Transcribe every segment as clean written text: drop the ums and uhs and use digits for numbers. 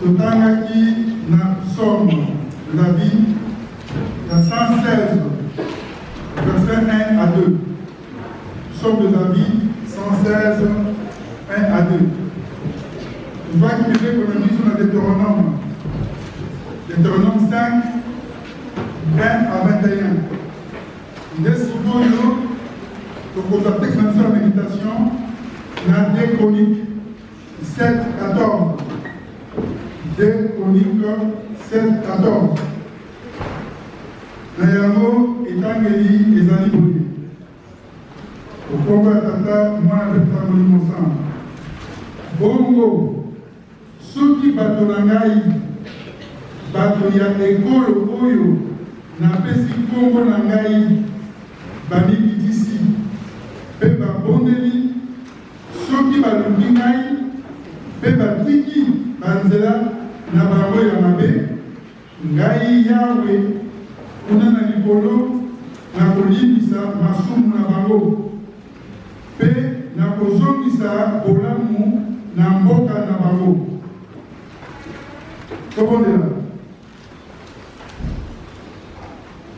Totangaki na Somme de la vie, dans 116, versets 1 à 2. Somme de David, 116, 1 à 2. Je vois qu'il me dit qu'on a mis sur le Deutéronome. Deutéronome 5, 1 à 21. Il est souvent donc aux textes même sur la méditation, on a 2 Chroniques 7, 14. 2 Chroniques 7, 14. Nayamo etangeli ezali boye. Okomba tata mwana petangoli mosamba. Bongo soki bato na ngai bato ya ekolo oyo napesi kombo na ngai bamibitisi mpe babondeli soki balumbi ngai mpe batiki banzela na bango ya mabe ngai yawe kuna na likolo nakolimbisa masumu na bango mpe nakozongisa bolamu na mboka na bango. Tobondela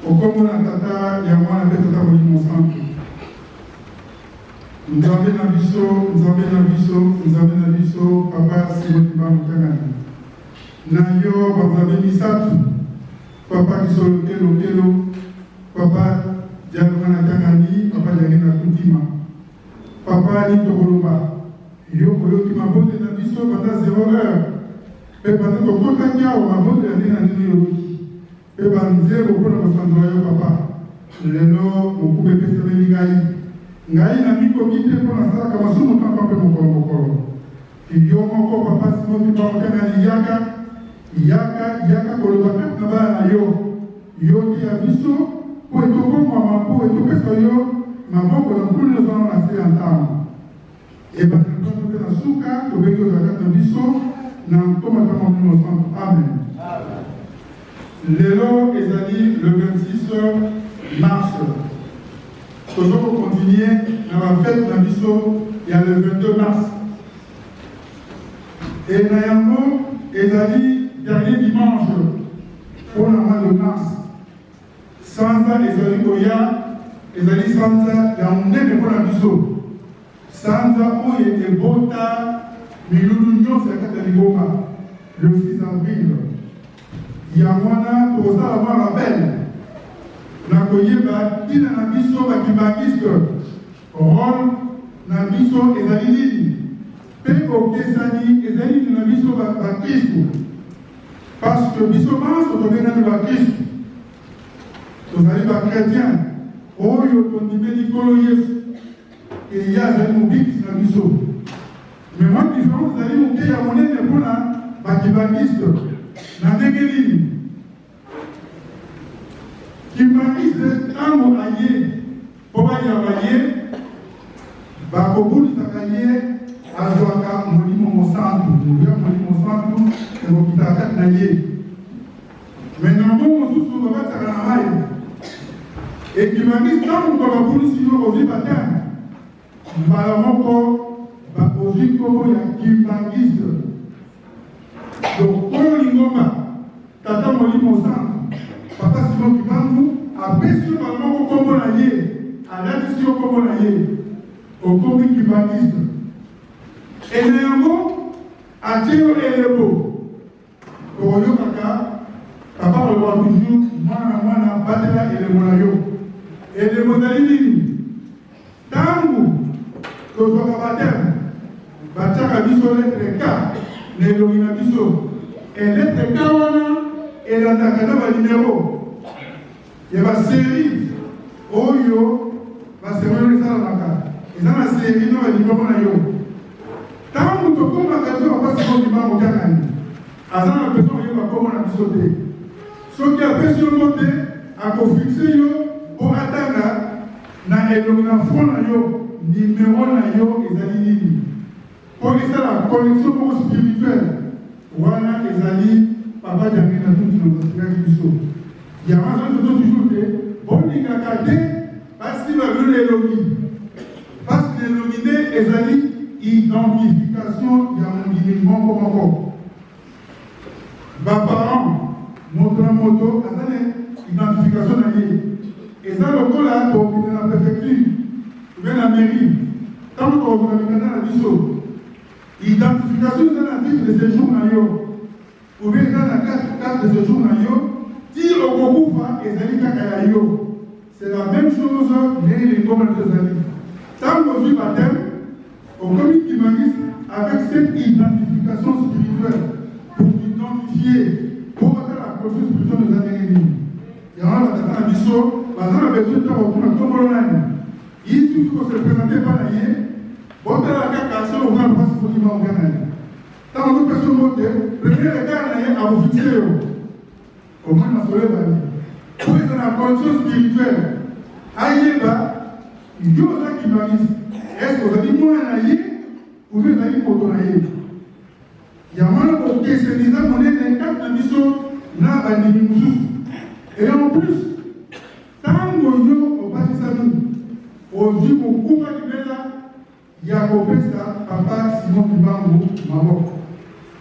okomona tata ya mwana mpe tata molimo santu nzambe na biso nzambe na biso nzambe na biso papa simoniba mokangani na yo banzambe misato papa kisolo kelokelo papa dialonga na kangani papa diange na kutima papa ni tokoloba yo koyoki mabonde na biso banda 0 heure mpe banda tokotaki awa mabonde ya ndenge na ndenge yoyoki mpe banzembo mpona kosanzola yo papa lelo mokube epesameli ngai na mikoki te mpo nasalaka masumu tamba mpe mokolo mokolo yo moko papa simoni bamokangani yaka koloba kati na bana na yo te ya biso mpo etokongwama mpo etopesa yo maboko na nkulu ezwana na se ya ntango ebakatoto mpe na suka tobengi ozala kati na biso na nkomata molimo santo amen. Lelo ezali le 26 mars. Nous allons continuer dans la fête d'Abisso, il y a le 22 mars. Et Nayamo, ezali dernier dimanche pour le mois de mars. Sanza ezali Goya, ezali Sanza Yaoundé pour l'Abisso. Sanza Oye et Bota, Milulu Nyon, c'est la carte de Ligoma, le 6 avril. Yamwana, pour ça, avoir la belle. Nakoyeba tina na biso bakibangiste rôle na biso ezali nini mpe okesani ezali nini na biso bakristu parce que biso banso tobengani bakristu tozali bakretien oyo tondimeli nkolo yesu ye azali mobikisi na biso mais mwa différence ezali moke ya monene mpona bakibangiste na ndenge nini Kimbangiste tango aye, poba yabaye, bakobulisa kaye, azwaka molimo mosantu, mouya molimo mosantu, ekokita na ye. Maintenant bon mosusu babataka na mayi. Et kimbangiste tango babulisi yo ozwi baterne. Mbala moko bakozwi kombo ya kimbangiste. Donc oyo lingomba tata molimo mosantu. Papa Simon Kibangu a pris sur le mot comme on a dit, à l'addition comme on a dit, au comité Kibanguiste. Et néanmoins, à Théo et le beau, pour le Kaka, papa le voit toujours, moi, Batela et le Monayo. Et le Monalini, Tangu, que soit baptême, Bataka Bisso, lettre K, Nélorina Bisso, et lettre K, et la takana numéro. Il y a une série. Oyo, la série de Salamaka. Il y a une série de numéro. Tant que tu as un pas si on va au Canada. Avant la personne qui va comment on a sauté. Ce qui a fait sur le monde, a fixé pour atteindre na élimination numéro na yo ezali. Pour la connexion spirituelle. Voilà ezali. Papa Diange na tout le monde. Il y a un autre toujours bon Nikakade, parce qu'il va venir l'élogie. Parce que l'élogie est une identification, il y a un minimum comme encore. parents, moto, à l'identification d'année. Et ça, le col là, pour la préfecture, ou bien la mairie, tant qu'on va dans la mission, identification de la titre de séjour ou bien dans la carte de séjour si on coupe c'est la même chose les communautés amis. Tant qu'on suit baptême, on communique avec cette identification spirituelle pour identifier, pour faire la conscience spirituelle de la Amérique. Il y a un mission. Maintenant, la besoin de temps, il suffit qu'on se présente par l'aïe, on a la carte on a le passé pour l'imam Ghana. Tant que personne monte, prenez les gars à vous fixer. Au moins, on se lève. Pour être dans la conscience spirituelle, aïe, il y a un qui m'a dit est-ce que vous avez moins un aïe ou vous avez pour ton aïe? Il y a moins pour que c'est des hommes, on est dans 4 missions, là, à l'Imoussous. Et en plus, tant qu'on va dire ça, on dit qu'on coupe à l'hiver, il y a un ça, papa, Simon Kibango, maman.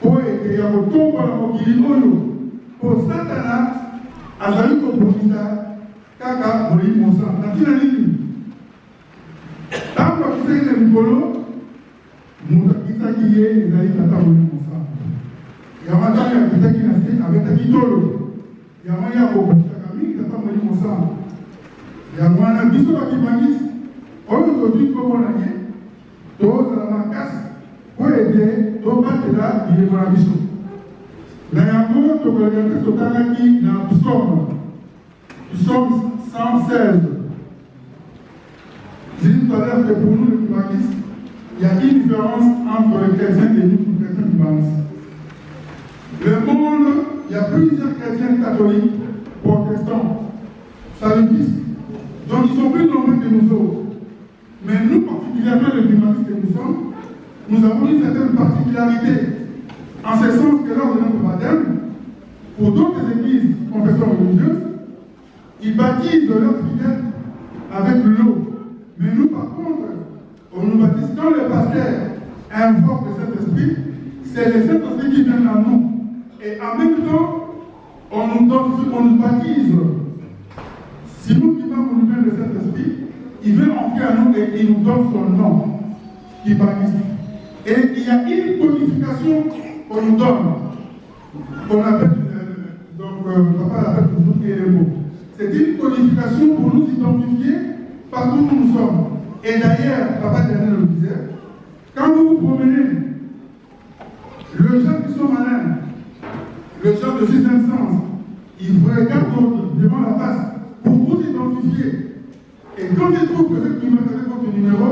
Pour aider, il y a un tombe à la moquille, pour Satana, à la lutte pour ça, Kaka, pour lui, mon sang. Dans qui la ligne? Tant qu'on sait les Migolo, nous avons dit qui est, les amis, Kaka, pour lui, mon sang. Il y a un temps, il y a qui n'a avec un Kitolo. Il y a un moyen pour mon sang. Il y a un bisou qui m'a dit aujourd'hui, comme on a dit, tous la casse pour aider, tous les là, il est dans la mission. Là, il y a un mot que vous regardez sur Tanaki dans le psaume 116. J'ai dit tout à l'heure que pour nous, les humanistes, il y a une différence entre les chrétiens et nous, les chrétiens humanistes. Le monde, il y a plusieurs chrétiens catholiques, protestants, salafistes, donc ils sont plus nombreux que nous autres. Mais nous, particulièrement les humanistes que nous sommes, nous avons une certaine particularité, en ce sens que lors de notre baptême, pour d'autres églises confessions religieuses, ils baptisent leurs fidèles avec l'eau. Mais nous, par contre, on nous baptise quand le pasteur invoque le Saint-Esprit, c'est le Saint-Esprit qui vient à nous. Et en même temps, on nous baptise. Si nous qui nous donne le Saint-Esprit, il veut entrer à nous et il nous donne son nom, qui baptise. Et il y a une codification qu'on nous donne, qu'on appelle, papa appelle toujours les mots. C'est une codification pour nous identifier partout où nous sommes. Et d'ailleurs, papa Daniel le disait, quand vous vous promenez, le gens qui sont malins, le gens de sixième sens, ils vous regardent devant la face pour vous identifier. Et quand ils trouvent que cette numéro est votre numéro,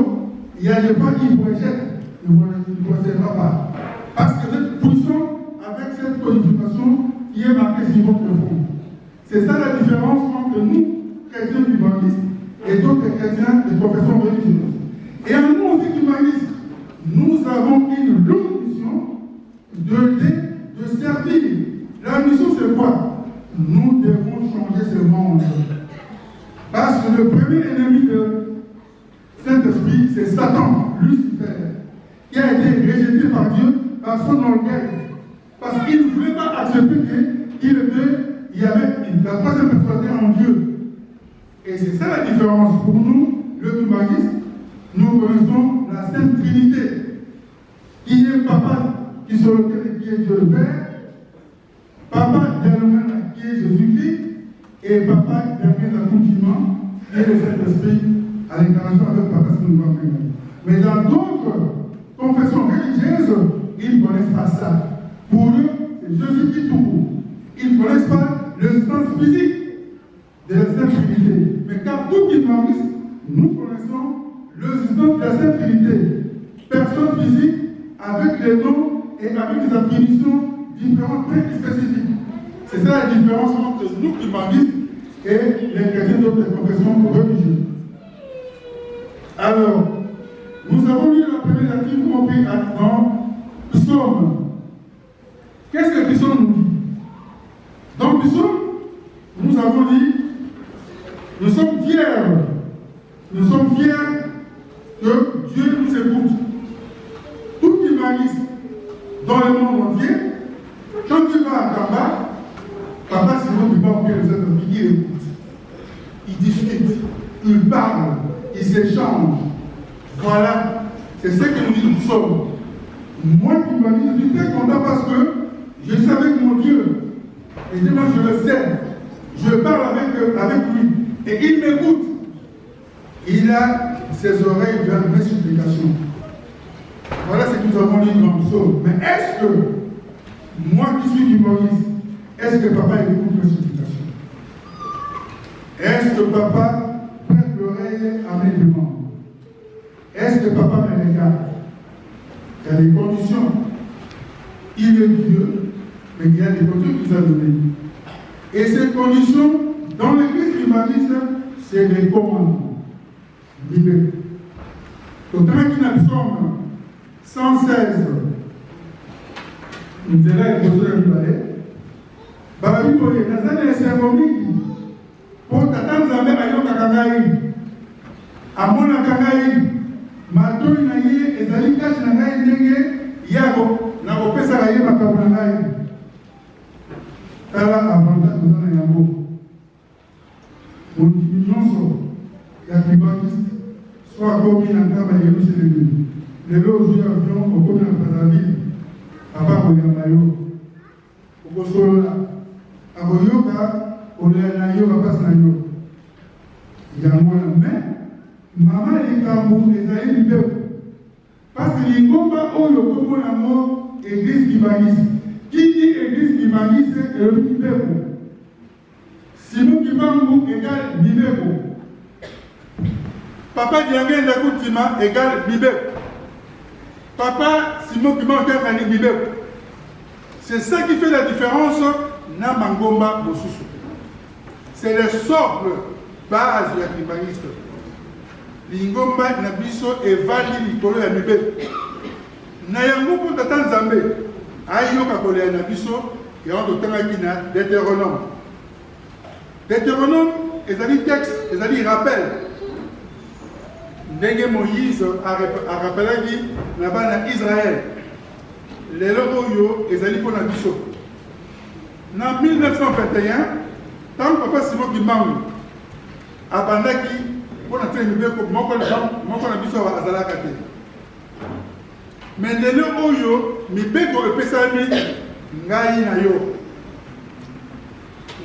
il y a des fois qui vous rejettent. Ils ne vous recevront pas. Parce que vous êtes puissant avec cette codification qui est marquée sur votre front. C'est ça la différence entre nous, chrétiens humanistes, et d'autres chrétiens de professions religieuses. Et en nous aussi humanistes, nous avons une longue mission de servir. La mission c'est quoi? Nous devons changer ce monde. Parce que le premier ennemi de Saint-Esprit, c'est Satan, Lucifer, qui a été rejeté par Dieu par son orgueil. Parce qu'il ne voulait pas accepter qu'il y avait la troisième personne en Dieu. Et c'est ça la différence. Pour nous, le humaniste, nous connaissons la Sainte Trinité, qui est Papa, qui sur lequel qui est Dieu le Père, Papa qui est Jésus-Christ, et Papa dernier l'accomplissement, qui est le Saint-Esprit, à l'incarnation avec Papa ce que nous voyons. Mais dans d'autres confessions religieuses, ils ne connaissent pas ça. Pour eux, c'est Jésus-Christ tout court. Ils ne connaissent pas l'existence physique de la Sainte Trinité. Mais car tout humaniste, nous connaissons l'existence de la Sainte Trinité. Personne physique, avec les noms et avec des attributions différentes, très spécifiques. C'est ça la différence entre nous humanistes et les chrétiens d'autres confessions religieuses. Alors, nous avons lu la première lecture compris dans Psaume. Qu'est-ce que Psaume nous dit? Dans Psaume, nous avons dit, nous sommes fiers. Nous sommes fiers que Dieu nous écoute. Tout humaniste dans le monde entier, quand tu vas à Kamba, ils parlent, ils s'échangent. Voilà, c'est ce que nous sommes. Moi qui je suis très content parce que je suis avec mon Dieu. Et moi je le sais. Je parle avec lui. Et il m'écoute. Il a ses oreilles vers mes supplications. Voilà ce que nous avons dit dans le psaume. Mais est-ce que, moi qui suis humoriste, est-ce que papa écoute mes supplications? Est-ce que papa prête l'oreille à mes demandes? Est-ce que papa me regarde? Il y a des conditions. Il est Dieu, mais il y a des conditions qu'il nous a données. Et ces conditions, dans l'église humaniste, c'est des commandements. Bibliques. Autant qu'il y a Psaume 116, nous allons être posés dans le palais. La Bible dit, dans un symbolique, pour t'attendre à mettre à Yokakangaï, à Monakangaï, Matoi Naye, et Zalika Nangaï Nenge, Yago, Nakopesa Raye Makabangaï. Tala avantage nous en ayons. Pour l'union, il y a des banquistes, soit commis en travail et aussi les deux. Les lots du avion, au commis en Brazzaville, à part au Yamayo, au Kosolola, à Boyoka, au Léanayo, à Pasnayo. Il y a un mais, maman et Kamou, les aïeux du peuple. Parce que les combats, oh, le combat à mort, église qui banisse. Qui dit église qui banisse, et le peuple. Simon Kibangu égale Bibeko. Papa Diangé Ndakoutima égale Bibeko. Papa Simon Kibangu égale Bibeko. C'est ça qui fait la différence na Mangomba Bosusu. C'est le socle base de la Kibaniste. Lingomba Nabiso et Vali Likolo ya Bibeko. Nayango pour Tatan Zambé. Ayoka Kole Nabiso et on totanga kina Deutéronome. Deutéronome, ils ont dit texte, ils ont dit rappel. Ndenge Moïse a rappelé là-bas en Israël. Les Logoyo, ils ont dit pour la Bisso. En 1921, tant que papa Simon Kibangu a bandaki pour la traîne de mon Bisso à Zalakate. Mais les Logoyo, mi beko et pesami, ngai na yo.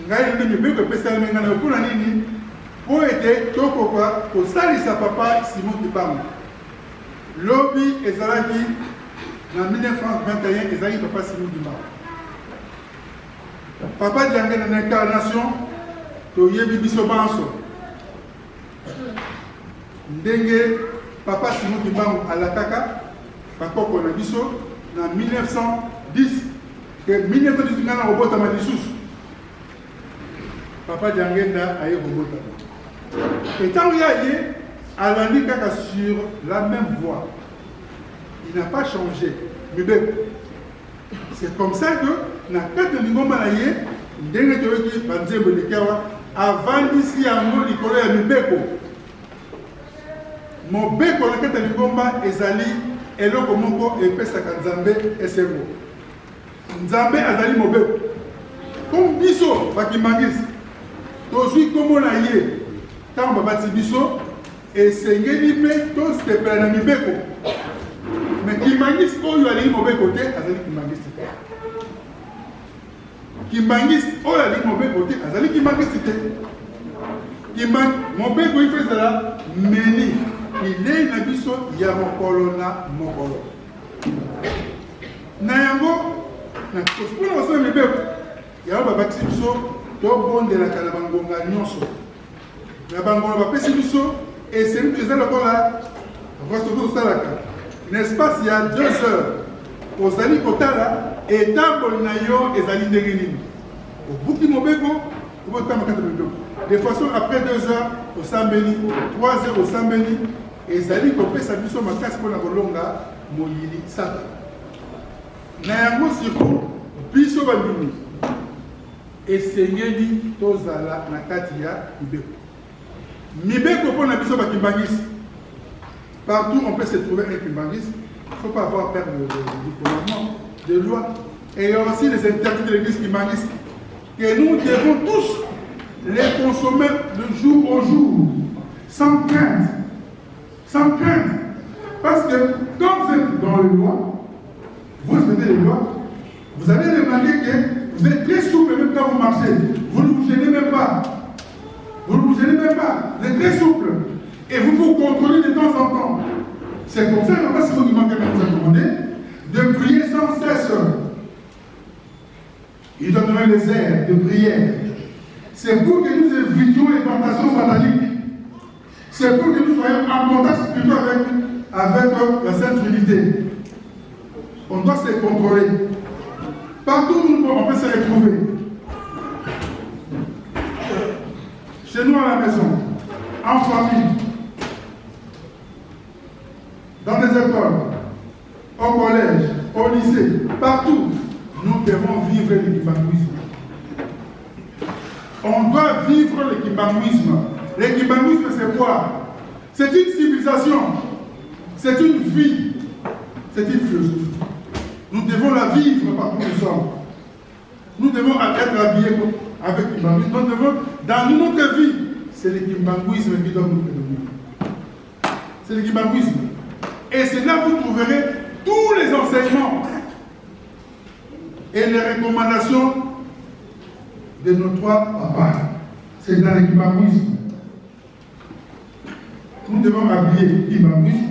Ngai ni mbeko pesa mengana kuna nini po ete toko kwa kosalisa papa Simon Kibangu. Lobby ezalaki na 1921 ezalaki papa Simon Kibangu. Papa Diangé na incarnation to yebi biso banso. Ndenge papa Simon Kibangu alakaka pakoko na biso na 1910 que 1910 ngana robota madisusu. Papa Diangenda a eu Robota. Et quand il y a eu, Alani Kaka sur la même voie. Il n'a pas changé. C'est comme ça que, dans le cas de Lingoma, avant d'ici à mon Nicolas et Mibeko, mon beko, dans le cas de Lingoma, Ezali, et le Komoko, et Pesaka Nzambe, et c'est bon. Nzambe, Azali, mon beko. Comme Bisso, Bakimangis. Tozui comme on a yé, tant que bâti biso, et c'est ngéni tous te prennent mi beko. Mais qui mangis au yali mauvais côté, azali qui mangis. Qui mangis au yali mauvais côté, azali qui mangis. Qui mang mon beko il fait cela, meni. Il est na biso ya mokolona mokolo. Na yango, na kospuna oso mi beko. Ya ba bâti biso. Donc, de la Kalabangonga Nyonso. La Bangonga Pessi Bisso, et c'est une des là, n'est-ce pas, il y a 2 heures, aux Ali Kotala, et Tambolinayo et Zali Deguenin. Au bout du Mobeko, des façons, après 2 heures, au Sambeni, 3 heures au Sambeni, et Zali Kopesa Bisso, ma casse pour la Rolonga, Moyili Sata. Nayango Siko, Bisso Bandini. Et Seigneur tozala na kati ya Mibeko. Mibeko pour na biso bakimbangisi. Partout on peut se trouver un kimbangisi. Il ne faut pas avoir peur du commandement, de loi. Et il y a aussi les interdits de l'église kimbangisi. Que nous devons tous les consommer de jour au jour. sans crainte. Sans crainte. Parce que quand vous êtes dans les lois, vous respectez les lois, vous allez remarquer que vous êtes très souple même quand vous marchez. Vous ne vous gênez même pas. Vous ne vous gênez même pas. Vous êtes très souple. Et vous vous contrôlez de temps en temps. C'est comme ça, je ne sais pas si vous demandez à vous a demandé, de prier sans cesse. Il donnerait les airs de prière. C'est pour que nous évitions les tentations sataniques. C'est pour que nous soyons en contact spirituel avec la Sainte Trinité. On doit se contrôler. Partout où on peut se retrouver. Chez nous à la maison, en famille, dans des écoles, au collège, au lycée, partout, nous devons vivre l'équibanouisme. On doit vivre l'équibanouisme. L'équibanouisme, c'est quoi? C'est une civilisation. C'est une vie. C'est une philosophie. Nous devons la vivre partout où nous sommes. Nous devons être habillés avec l'équibanouisme. Nous devons, dans notre vie, c'est l'équibanouisme qui doit nous prédominer. C'est l'équibanouisme. Et c'est là que vous trouverez tous les enseignements et les recommandations de nos trois papas. C'est dans l'équibanouisme. Nous devons habiller l'équibanouisme.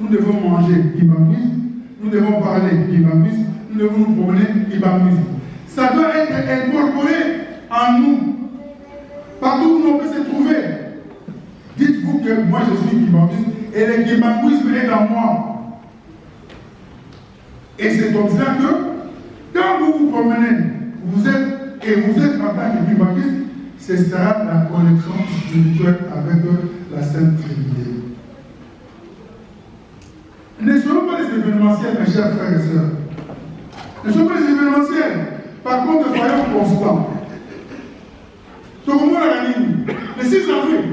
Nous devons manger l'équibanouisme. Nous devons parler l'équibanouisme. Nous devons nous promener l'équibanouisme. Ça doit être incorporé en nous. Partout où on peut se trouver. Dites-vous que moi je suis l'équibanouisme et l'équibanouisme est en moi. Et c'est comme ça que, quand vous vous promenez, vous êtes en tant qu'équibanouiste, ce sera la connexion spirituelle avec la Sainte Trinité. Ne soyons pas les événementiels, mes chers frères et sœurs. Ne soyons pas les événementiels. Par contre, soyons constants. Donc, comment la ligne? Le 6 avril,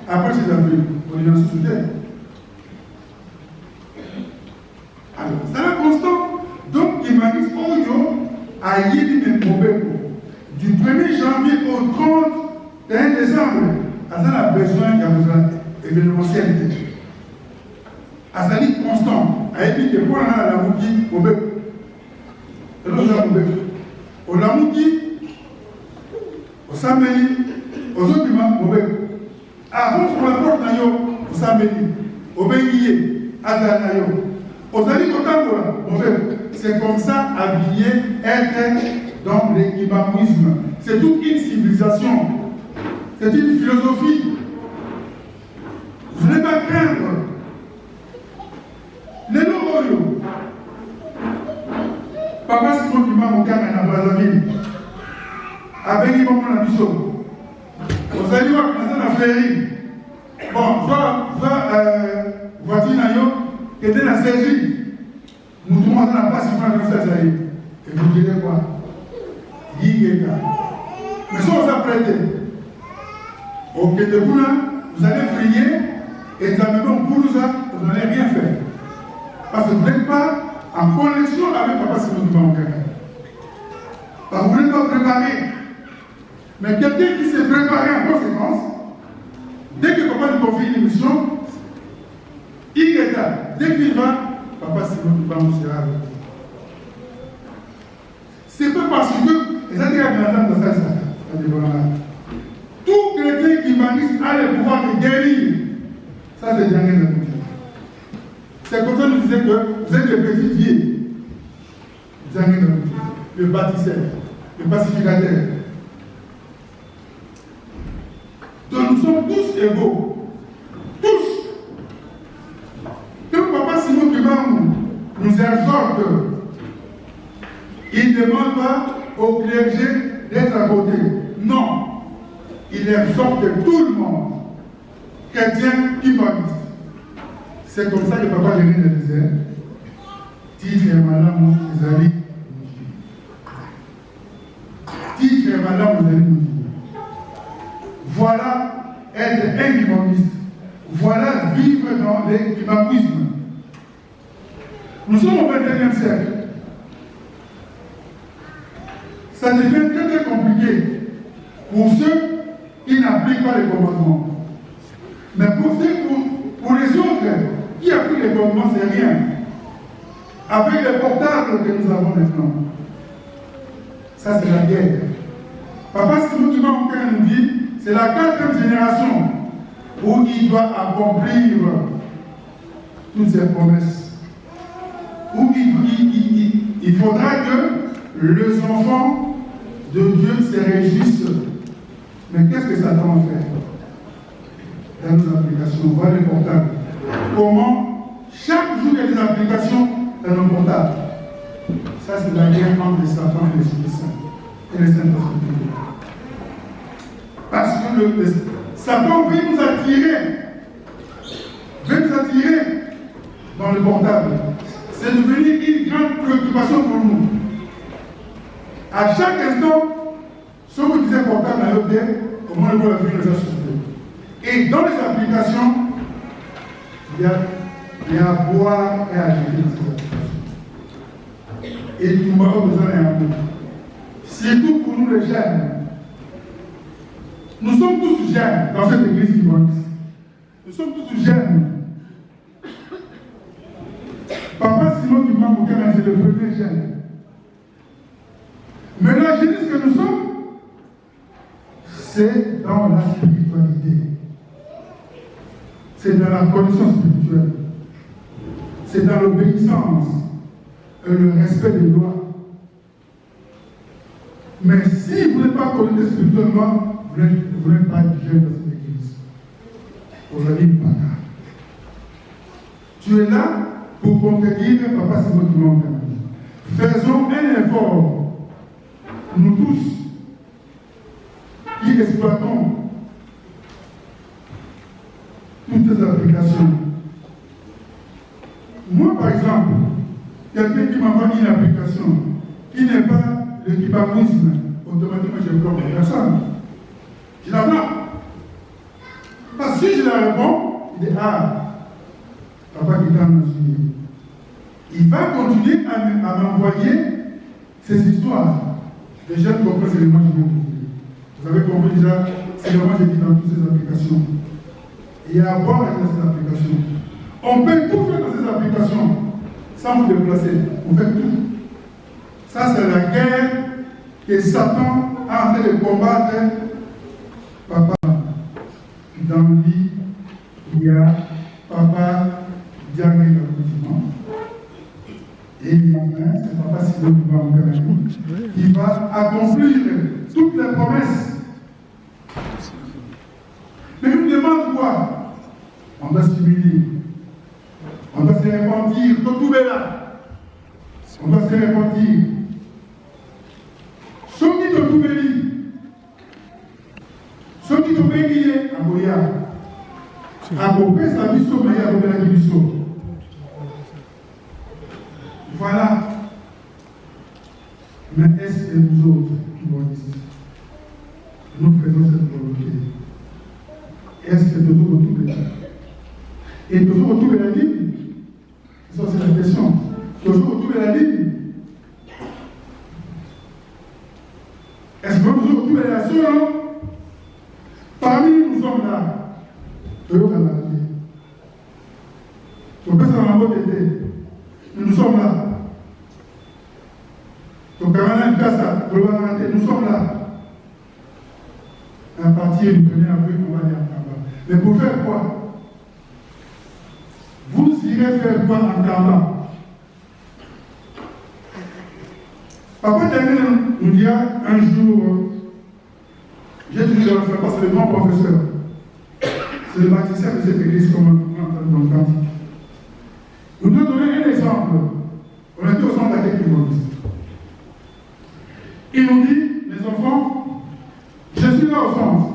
après 6 avril, on est en sous-terre. Alors, ça va constant. Donc, il m'a dit, à Yédi Mbobeko, du 1er janvier au 31 décembre, Azal a besoin d'un événementiel. Azal est constant. A dit que pour la Mouki, Mbobeko. Et l'autre, Mbobeko. Au Lamouki, au Sameli, aux autres Mbobeko. Avant, sur la porte, au Sameli, au Benguié, Azal Nayo. Aux alliés c'est comme ça, habillé, être dans l'équibanouisme. C'est toute une civilisation. C'est une philosophie. Vous n'allez pas craindre. Les Oyo. Papa Simon qui m'a mon cœur à Brazzaville. Avec lui, mon abisso. Vous allez voir que la fleurie. Bon, voiture Nayo, qui était la saisie. Nous tout le monde n'a pas si mal de ça. Et vous direz quoi? Yigeka. Mais si on s'apprête, au Kétéboula, vous allez prier, et vous avez bon pour ça, vous n'allez rien faire. Parce que vous n'êtes pas en connexion avec Papa Simon du Bancaire. Parce que vous n'êtes pas préparé. Mais quelqu'un qui s'est préparé en conséquence, dès que Papa nous confie une mission, Yigeka, dès qu'il va, Papa Simon du Bancaire sera avec vous. C'est pas parce que les gens dans ça, tout chrétien qui manifeste a le pouvoir de guérir. Ça, c'est jamais la boutique. C'est comme ça que nous disions que vous êtes le petit vieux. Jamais la boutique. Le bâtisseur, le pacificateur. Donc nous sommes tous égaux. Tous. Quand Papa Simon Kimangou nous exhorte, il ne demande pas au clergé d'être à côté. Non. Il exhorte tout le monde, chrétien, humaniste. C'est comme ça que Papa Lénine le disait. Titre et madame Zali. Titre et madame Zali. Voilà être un humaniste. Voilà vivre dans l'humanisme. Nous sommes au XXIe siècle. Ça devient très très compliqué. pour ceux qui n'appliquent pas les commandements. Mais pour les autres qui appliquent les commandements, c'est rien. Avec les portables que nous avons maintenant. Ça, c'est la guerre. Papa Simon qui nous dit, c'est la 4e génération où il doit accomplir toutes ses promesses. Où il faudra que les enfants de Dieu se réjouissent. Mais qu'est-ce que Satan va faire dans nos applications? Voilà les portables. Comment chaque jour il y a des applications dans nos portables. Ça, c'est la guerre entre Satan et l'Esprit Saint et les Saint-Esprit. Parce que Satan veut nous attirer dans le portable. C'est devenu une grande préoccupation pour nous. À chaque instant, ce que disait portable à l'autre, comment le voir la vie nous a sauvé. Et dans les applications, il y a à boire et à jeter dans ces applications. Et tout le monde a besoin d'un peu. Surtout pour nous les jeunes. Nous sommes tous jeunes dans cette église qui monte. Nous sommes tous jeunes. Papa Simon du Mamouka, c'est le premier jeune. Mais la jeunesse que nous sommes, c'est dans la spiritualité. C'est dans la connaissance spirituelle. C'est dans l'obéissance et le respect des lois. Mais si vous n'êtes pas connecté spirituellement, vous n'êtes pas jeune dans cette église. Vous avez une bagarre. Tu es là pour contredire Papa Simon du Mamouka. Faisons un effort, nous tous, qui exploitons toutes ces applications. Moi, par exemple, quelqu'un qui m'envoie une application qui n'est pas le kibabouisme, automatiquement je bloque la personne. Je la bloque. Parce que si je la réponds, il dit papa qui t'a suivi. Il va continuer à m'envoyer ces histoires. Les jeunes comprennent c'est le moi qui viens de vous dire. Vous avez compris déjà, c'est le moi qui dit dans toutes ces applications. Il y a à boire dans ces applications. On peut tout faire dans ces applications sans vous déplacer. On fait tout. Ça, c'est la guerre que Satan a en train de combattre. Papa, dans le lit, il y a Papa Diamé Kakoutiman. Et il y a c'est Papa Simon qui va accomplir toutes les promesses. Mais il nous demande quoi? On doit s'humilier. On doit se repentir. Tout est là. On doit se repentir. Ceux qui t'ont tout béni, ceux qui t'ont béni, à Goya, à Gopé, sa vie sauve, à Gopé, la vie sauve. Voilà. Mais est-ce que nous autres, qui vont ici, nous faisons cette volonté? Est-ce que nous avons tout béni? Et nous avons tout béni? Ça, c'est la question. Nous avons tout béni? Est-ce que nous avons tout béni? Parmi nous, nous sommes là. Nous sommes là. Nous sommes là. Donc, nous sommes là. À partir du 1er avril, on va aller à Kamba. Mais pour faire quoi? Vous irez faire quoi en Kamba? Papa Daniel nous dira un jour, j'ai toujours de la faire parce que le grand professeur, c'est le bâtisseur de cette église comme on entend dans le cantique. Nous devons donner un exemple. On était au centre d'accueil du monde. Il nous dit, les enfants, je suis là au centre.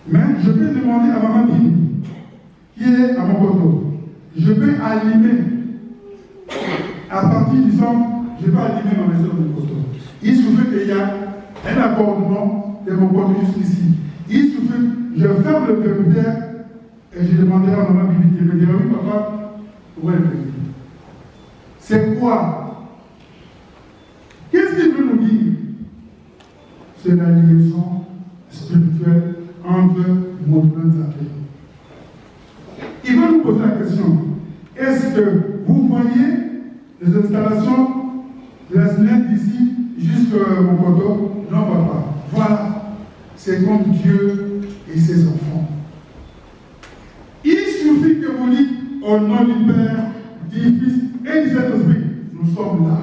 Mais je peux demander à maman Bini, qui est à mon poteau, je peux allumer, à partir du centre, je peux allumer ma maison de mon poteau. Il suffit qu'il y a un accordement de mon poteau jusqu'ici. Il suffit, je ferme le permuteur et je demanderai à maman Bini, elle me dira, oui papa, où est le permuteur? C'est quoi? Qu'est-ce qu'il veut nous dire? c'est la liaison spirituelle entre Moudouin Zambé. Il va nous poser la question, est-ce que vous voyez les installations de la SNED d'ici jusqu'à Mokoto? Non, papa. Voilà, c'est comme Dieu et ses enfants. Il suffit que vous dites au nom du Père, du Fils et du Saint-Esprit, nous sommes là.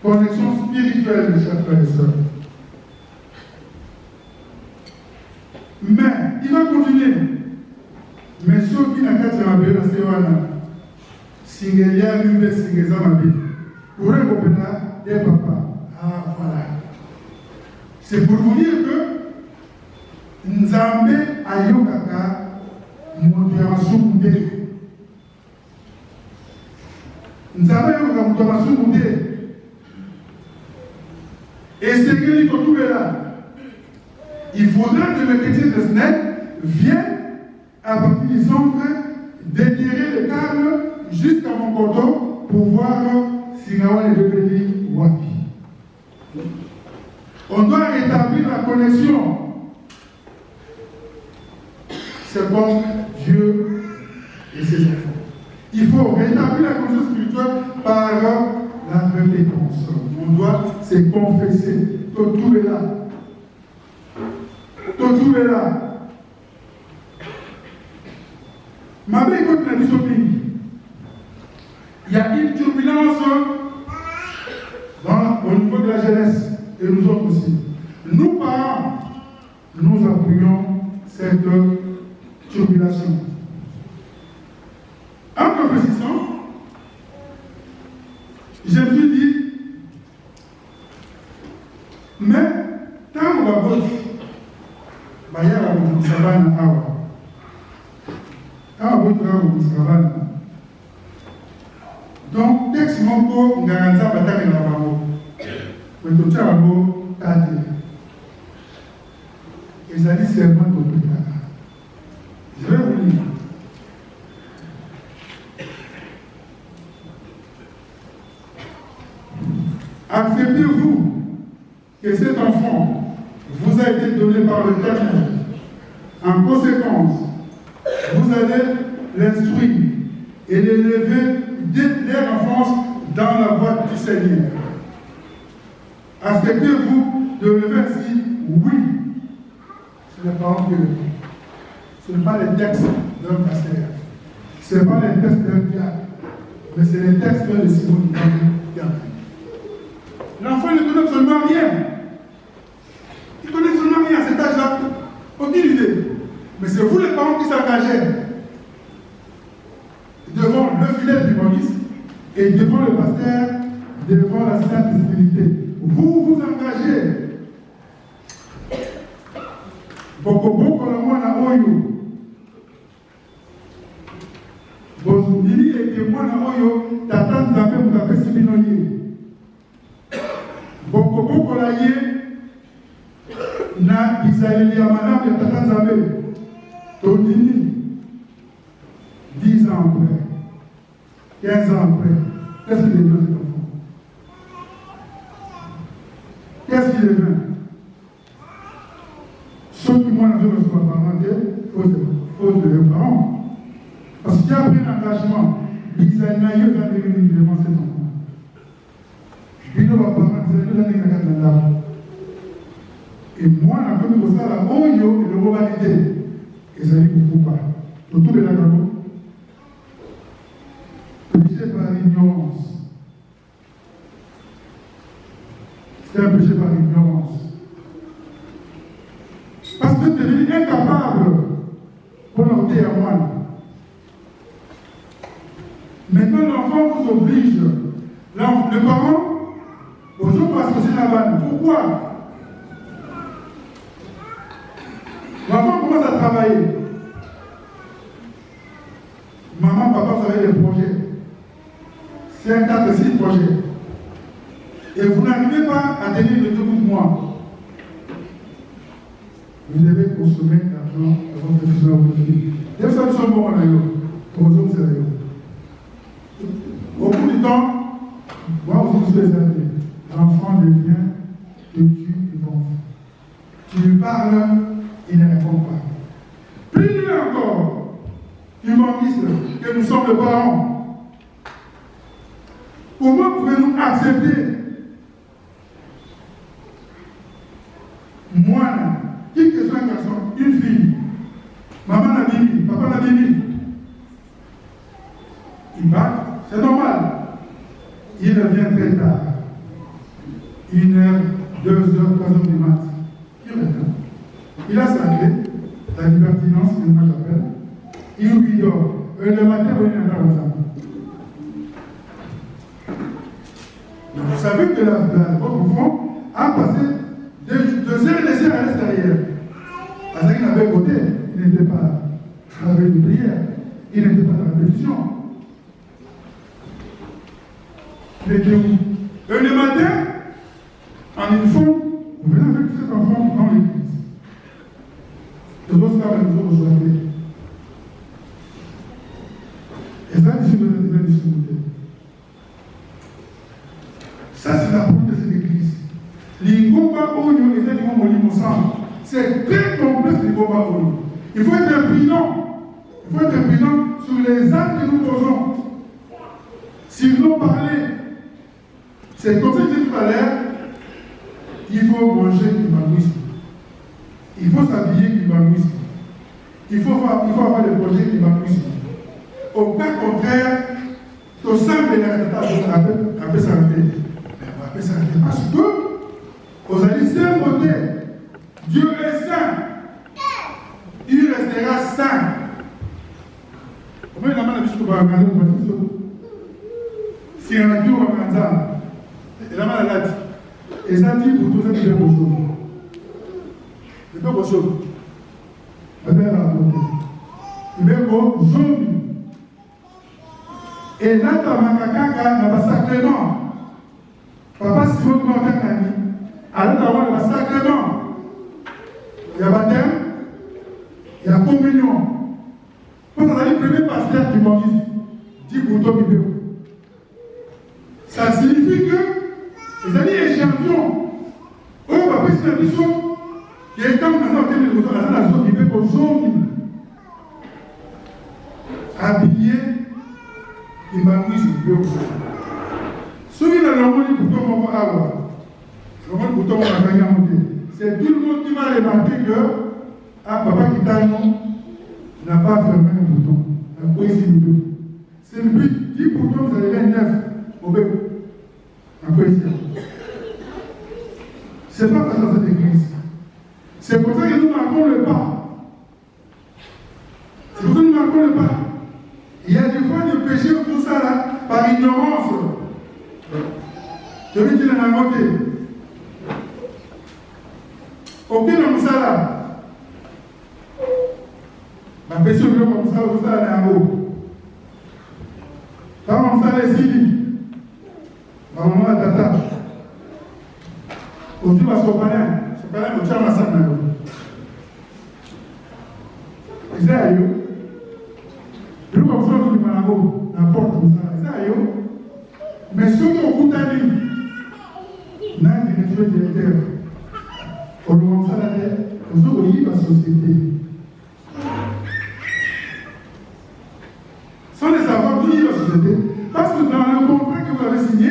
Connexion spirituelle, mes chers frères et sœurs. Mais il va continuer. Mais ceux qui n'ont pas été en bénin, c'est wana. Singelia, lui, Singeza, ma vie. Pour eux, et papa. Ah, voilà. C'est pour vous dire que Nzambe ayokaka Moutouamasoumoude. Nzambe ayokaka Moutouamasoumoude. Et c'est que les retrouver là. Il faudra que le chrétien de SNED vienne à partir du centre d'étirer le câble jusqu'à mon coteau pour voir si Nawan est devenu Wapi. On doit rétablir la connexion. C'est comme Dieu et ses enfants. Il faut rétablir la connexion spirituelle par la repentance. On doit se confesser. Tout est là. Tout est là. Ma mère écoute la discipline. Il y a une turbulence au niveau de la jeunesse et nous autres aussi. Nous, parents, nous appuyons cette turbulation. En réfléchissant, je me suis dit, mais tant qu'on va voter, il y a la savane à Awa. Quand on vote, on savane. Donc, texte mon co, on garantit la bataille de la babo. Mais tout ça, on va tâter. Et ça dit seulement ton pétard. Je vais vous lire. Acceptez-vous que cet enfant vous a été donné par le Père. En conséquence, vous allez l'instruire et l'élever dès leur enfance dans la voie du Seigneur. Acceptez-vous de lever ainsi? Oui. Ce n'est pas que ce n'est pas les textes d'un pasteur. Ce n'est pas les textes d'un diable. Mais c'est les textes de Simon qui a pris. L'enfant ne connaît absolument rien. Il ne connaît absolument rien à cet âge-là. Aucune idée. Mais c'est vous les parents qui s'engagez devant le fidèle du Moïse et devant le pasteur, devant la sainte divinité. Vous vous engagez. Boko la mwana oyo. Bozundili et mwana oyo tata nzambe mukapesi bino ye. Boko la ye na bizaleli ya malamu ya tata nzambe. Tondini 10 ans après, 15 ans après, qu'est-ce qu'il devient cet enfant? Qu'est-ce qu'il devient? Ceux qui m'ont enlevé ne sont pas parentés, faute de leurs parents. Parce qu'il y a pris un engagement. Ils ont naïf dans les devant cet enfant. Ils ne vont pas parler. Et moi, la première chose, la oyo et le globalité. Et ça dit beaucoup pas. Tout est là, péché par l'ignorance. C'est un péché par l'ignorance. Parce que tu es devenu incapable pour l'enlever à moi. Maintenant, l'enfant vous oblige. Le parent, bonjour, parce que c'est la vanne. Pourquoi? L'enfant commence à travailler. Maman, papa, vous avez des projets. C'est un 4-6 projets. Et vous n'arrivez pas à tenir le 2 mois. Vous devez consommer l'argent avant de faire votre vie. Et vous savez, c'est bon, pour vous autres, c'est au bout du temps, moi, vous les années, l'enfant devient de Tu lui parles, il ne répond pas. Plus lui encore, humaniste, que nous sommes les parents. Comment pouvez-nous accepter moi, qui que soit un garçon, une fille, maman n'a dit, papa n'a dit, il bat, c'est normal. Il revient très tard. 1h, 2h, 3h du mat. Il revient. Il a sa clé, la libertinence, c'est moi j'appelle. Il dort. Le matin, il viendra aux enfants. Vous savez que votre enfant a passé 2 heures et des heures à l'extérieur. Parce qu'il n'avait voté, il n'était pas avec de prière, il n'était pas dans la répétition. Il était où? Et le matin, en uniforme, vous venez avec cet enfant dans l'église. Les autres frères et les autres vous appelez. Et ça, c'est la distribution. Ça, c'est la porte de cette église. L'ingomba Onyo et l'ingomba Molimosan. C'est très complexe l'ingomba Onyo. Il faut être imprimant. Il faut être imprimant sur les actes que nous posons. S'ils nous parler, c'est comme ça que j'ai dit tout à l'heure, il faut manger du magouisme. Il faut s'habiller du magouisme. Il faut avoir des projets du magouisme. Au cas contraire, tout ça, on peut s'arrêter. Parce que vous allez s'imposer. Dieu est saint. Il restera saint. Comment il a mal à dire que vous avez si on a dit au Rwanda, il a mal à l'âge. Et ça dit pour tout ça, il est beau. Il est beau. Il est beau zombie. Et là, tu as un sacrement. Papa, si vous avez un ami, alors tu as un sacrement. Il y a baptême, il y a communion. Quand on a le premier pasteur qui m'a dit pour toi, ça signifie que les amis échantillons. Oh, papa, c'est une mission qui est comme dans la zone qui veut qu'on sonne. Habillé, il m'a mis sur le bureau. Celui là, le monde pour toi, mon avoir. Le monde pour toi, mon gagner. C'est tout le monde qui va remarquer que papa qui t'a non n'a pas fermé un bouton. Un poésie bouton. C'est le but. 10 boutons, vous allez mettre 9 au bébé. Un poésie. C'est pas parce que cette église. C'est pour ça que nous marquons le pas. C'est pour ça que nous marquons le pas. Il y a des fois de péché tout ça là, par ignorance. Je vais dire la moitié. Aucun homme ça là. Ma péché comme ça, tout ça là en haut. Quand on s'en est ici, ma maman a tata. Aussi ma sopalin, au tchama ma salle. Is that you? Je comme ça, je dis malabo, n'importe où ça. Is that you? Mais ceux qui ont coûté à lui, n'a pas de directeur. On nous montre ça la tête, on se relie la société. Sans les savoir, vous la société. Parce que dans le contrat que vous avez signé,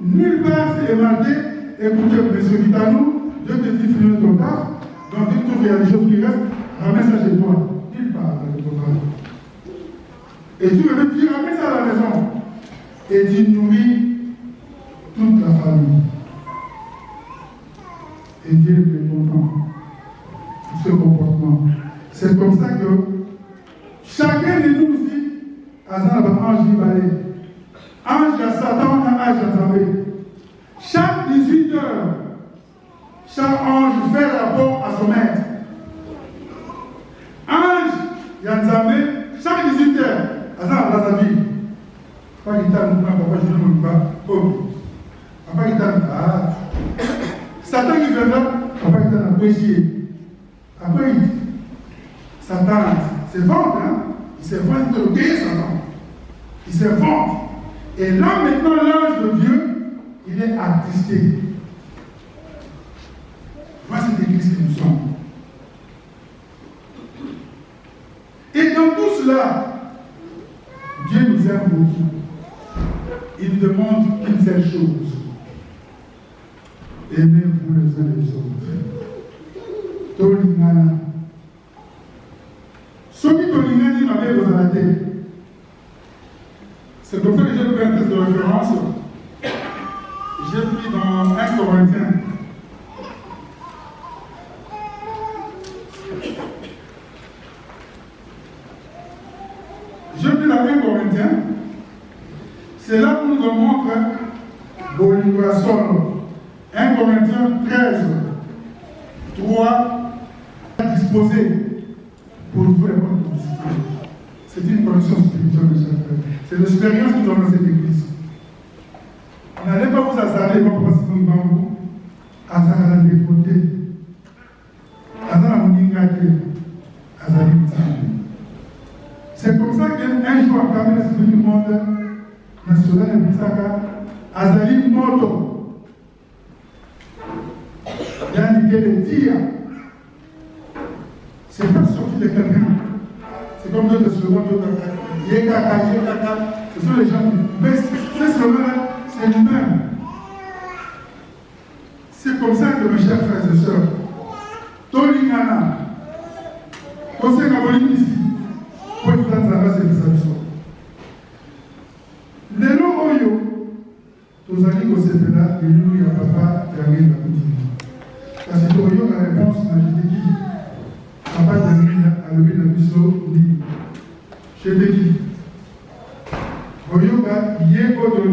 nulle part c'est marqué, écoutez, monsieur Vitano, Dieu te dit finir ton taf, donc dès que il y a des choses qui restent, ramène ça chez toi. Nulle part dans le contrat. Et tu veux dire, ramène ça à la maison. Et tu nourris toute la famille. Et Dieu est content de ce comportement. C'est comme ça que chacun de nous ici, Azan ange Libalé, ange à Satan, ange à Zambé. Chaque 18 heures, chaque ange fait rapport à son maître. Ange Yanzambé, chaque 18 heures, Azan à Brazzaville. Pas qu'il t'a dit, papa, je ne me pas. Papa qui t'a dit, Satan qui viendra, papa qui t'a apprécié. Après, il dit, Satan, c'est vente, hein? Il s'est vendu de l'orgueil, Satan. Il s'est vendu. Et là, maintenant, l'ange de Dieu, il est attristé. Voilà cette église que nous sommes. cela, Dieu nous aime beaucoup. Il demande une seule chose. Aimez-vous les uns les autres. Tolingana. Ceux qui Tolingani m'avaient posé la tête. C'est comme ça que j'ai pris un texte de référence. J'ai pris dans 1 Corinthiens. J'ai pris dans 1 Corinthiens. C'est là où nous montre Bolivasol. 1 Corinthiens 13, 3, disposé pour vous les bonnes discipline. C'est une condition spirituelle de chaque frère. C'est l'expérience que nous avons dans cette église. On n'allait pas vous hasarder comme parce que nous avons hasard à l'écouter. Hasard à mon ingate. Hasard à l'utile. C'est comme ça qu'un jour, à travers l'esprit du monde national et Bissaka, Azali Moto. Il a indiqué les tirs. C'est pas sorti de quelqu'un. C'est comme d'autres slogans, d'autres Yekaka, Yekaka. Ce sont les gens qui. Mais ces slogans-là, c'est lui-même. C'est comme ça que mes chers frères et sœurs, Tolingana, conseil Kabolini ici, pour être dans la c'est les lots Oyo, tous allez au CPLA, et nous, il y a papa qui arrive à continuer. Parce que Oyo, la réponse, je dis qui papa qui arrive à lever le biseau, dit je te dis Oyo, il y a un peu de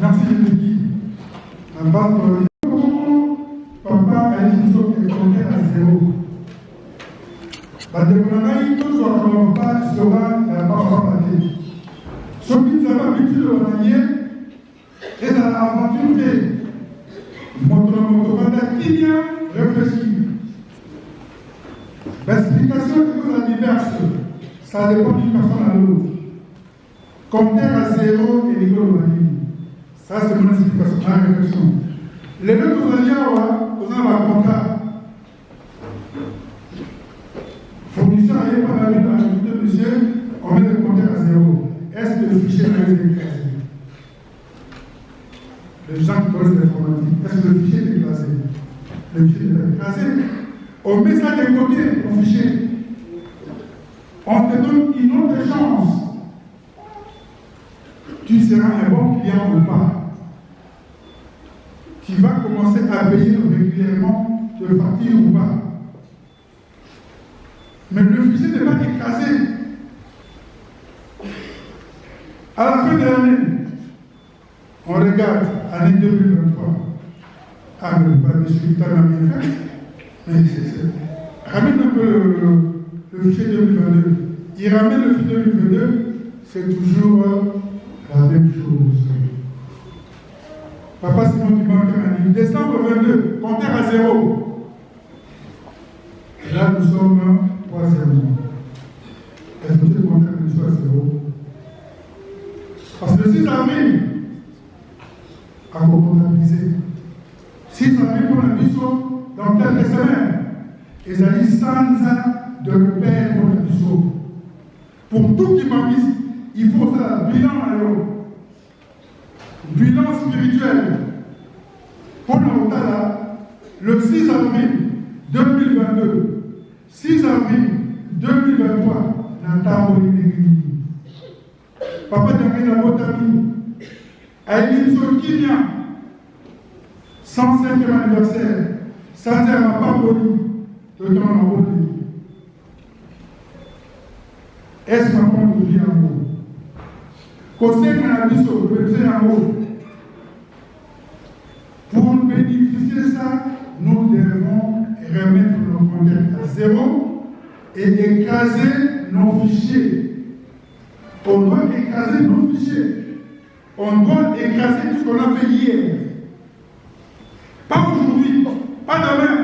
Merci Jésus. Papa a dit qu'il comptait à zéro. La découverte, tout ce pas sera la parole de Dieu. Ce qui nous a habitué de manier est dans l'aventure notre qui vient réfléchir. L'explication des choses diverses, ça dépend d'une personne à l'autre. Compter à zéro et l'école de la vie. Ça, c'est mon explication, ma réflexion. Les deux, vous allez dire, vous avez un contrat. Fournisseur, il n'y a pas la vie d'ajouter, monsieur, on met le compteur à zéro. Est-ce que le fichier n'a été classé? Les gens qui connaissent l'informatique, est-ce que le fichier est classé? Le fichier est classé. On met ça de côté, au fichier. On te donne une autre chance. Tu seras un bon client ou pas. Tu vas commencer à payer régulièrement tes factures ou pas. Mais le fichier n'est pas écrasé. À la fin de l'année, on regarde année 2023. Ah, mais pas de suite, on a bien fait. Mais ramène un peu le fichier 2022. Il ramène le fichier 2022, c'est toujours la même chose. Papa Simon du banque a dit décembre 22, compteur à zéro. Là, nous sommes 3-0. Est-ce que le compteur soit à zéro? Parce que le 6 avril, à comptabiliser. 6 avril pour la mission, dans quelques semaines, ils ont dit sans de repère pour la mission. Pour tout qui m'a mis, il faut faire un bilan à l'eau. Bilan spirituel. Pour l'Otala, le 6 avril 2022, 6 avril 2023, Nathan Papa Damiens Botami, Aïlim Solkinia, 105e anniversaire, Sanzer Mapapoli, le temps en haut. Est-ce que ma nous dit en haut? Conseil Manabiso, le président en haut. Pour bénéficier de ça, nous devons remettre nos compteurs à zéro et écraser nos fichiers. On doit écraser nos fichiers. On doit écraser tout ce qu'on a fait hier. Pas aujourd'hui, pas demain.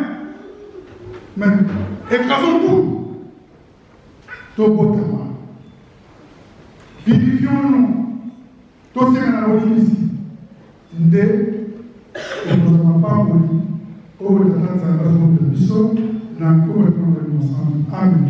Mais écrasons tout. Tobotama. Vivifions-nous. Tout ce qu'on a dit ici. Et nous n'avons pas voulu. Au bout de la Tanzanie, nous avons besoin de Amen.